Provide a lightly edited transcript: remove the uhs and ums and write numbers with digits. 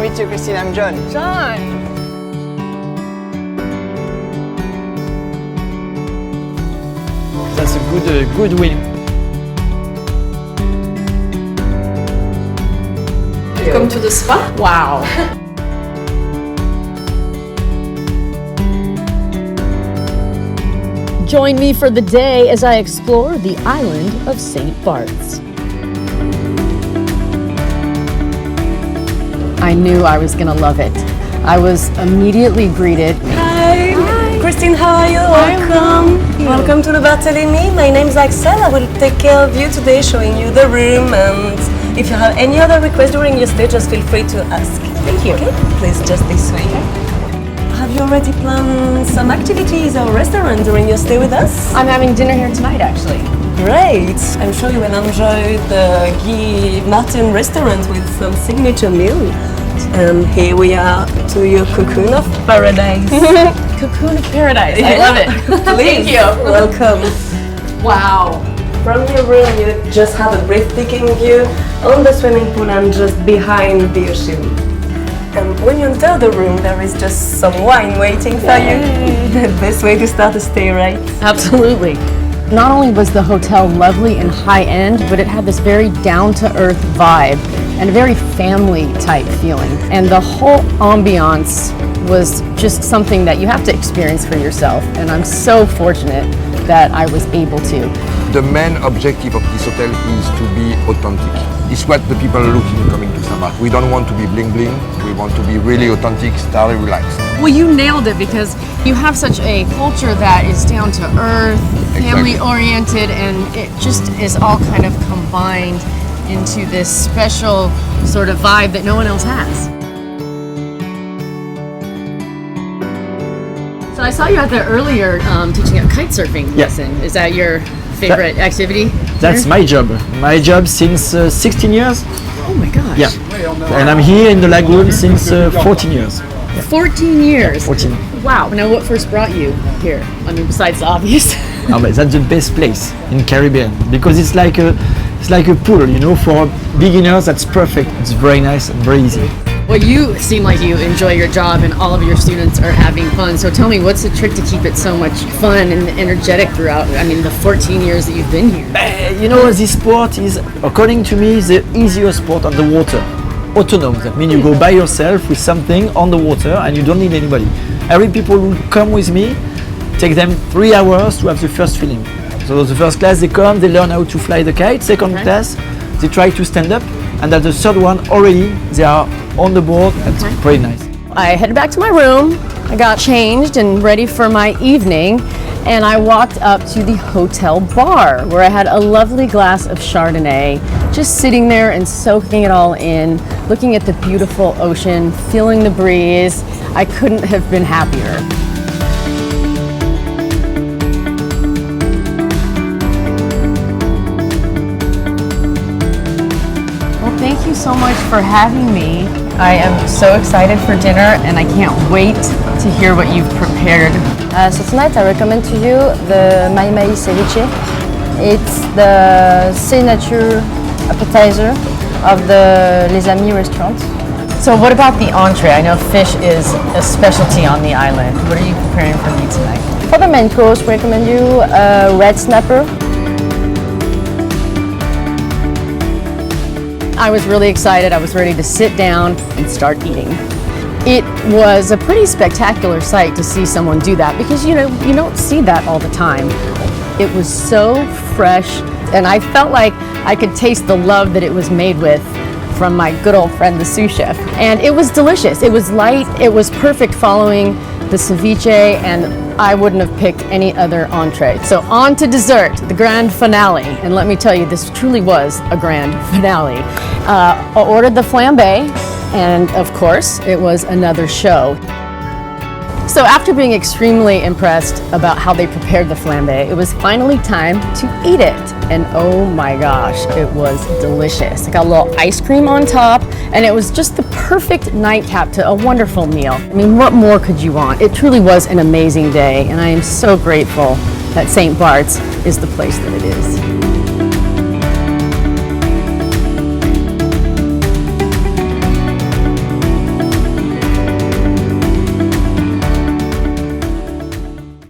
meet you, Kristin. I'm John. John! That's a good win. Welcome to the spa. Wow. Join me for the day as I explore the island of St. Barths. I knew I was gonna love it. I was immediately greeted. Hi. Kristin, how are you? Welcome. Welcome to the Barthelemy. My name is Axel. I will take care of you today, showing you the room, and if you have any other requests during your stay, just feel free to ask. Thank you. Okay, please just this way. Have you already planned some activities or restaurant during your stay with us? I'm having dinner here tonight, actually. Great. I'm sure you will enjoy the Guy Martin restaurant with some signature meal. And here we are to your cocoon of paradise. Cocoon of paradise. I love it. Please. Thank you. Welcome. Wow. From your room, you just have a breathtaking view on the swimming pool and just behind the ocean. And when you enter the room, there is just some wine waiting for you. The best way to start a stay, right? Absolutely. Not only was the hotel lovely and high-end, but it had this very down-to-earth vibe and a very family-type feeling. And the whole ambiance was just something that you have to experience for yourself. And I'm so fortunate that I was able to. The main objective of this hotel is to be authentic. It's what the people are looking coming to St. Barth. We don't want to be bling bling. We want to be really authentic, stylish, relaxed. Well, you nailed it, because you have such a culture that is down to earth, family oriented, and it just is all kind of combined into this special sort of vibe that no one else has. So I saw you out there earlier teaching a kite surfing lesson. Is that your favorite activity? That's my job. My job since 16 years. Oh my gosh. Yeah. And I'm here in the lagoon since 14 years. 14 years. 14. Wow. Now, what first brought you here? I mean, besides the obvious. Oh, but that's the best place in Caribbean, because it's like a pool, you know. For beginners, that's perfect. It's very nice and very easy. Well, you seem like you enjoy your job and all of your students are having fun. So tell me, what's the trick to keep it so much fun and energetic throughout, I mean, the 14 years that you've been here? You know, this sport is, according to me, the easiest sport on the water. Autonomous. That means you go by yourself with something on the water and you don't need anybody. Every people who come with me, take them 3 hours to have the first feeling. So the first class, they come, they learn how to fly the kite. Second class, they try to stand up. And at the third one, already, they are on the board. That's pretty nice. I headed back to my room. I got changed and ready for my evening. And I walked up to the hotel bar, where I had a lovely glass of Chardonnay, just sitting there and soaking it all in, looking at the beautiful ocean, feeling the breeze. I couldn't have been happier. Well, thank you so much for having me. I am so excited for dinner, and I can't wait to hear what you've prepared. So tonight I recommend to you the mai ceviche. It's the signature appetizer of the Les Amis restaurant. So what about the entree? I know fish is a specialty on the island. What are you preparing for me tonight? For the main course, we recommend you a red snapper. I was really excited. I was ready to sit down and start eating. It was a pretty spectacular sight to see someone do that, because you don't see that all the time. It was so fresh, and I felt like I could taste the love that it was made with from my good old friend, the sous chef. And it was delicious. It was light. It was perfect following the ceviche, and I wouldn't have picked any other entree. So on to dessert, the grand finale. And let me tell you, this truly was a grand finale. I ordered the flambé, and of course, it was another show. So after being extremely impressed about how they prepared the flambé, it was finally time to eat it. And oh my gosh, it was delicious. I got a little ice cream on top, and it was just the perfect nightcap to a wonderful meal. I mean, what more could you want? It truly was an amazing day, and I am so grateful that St. Barths is the place that it is.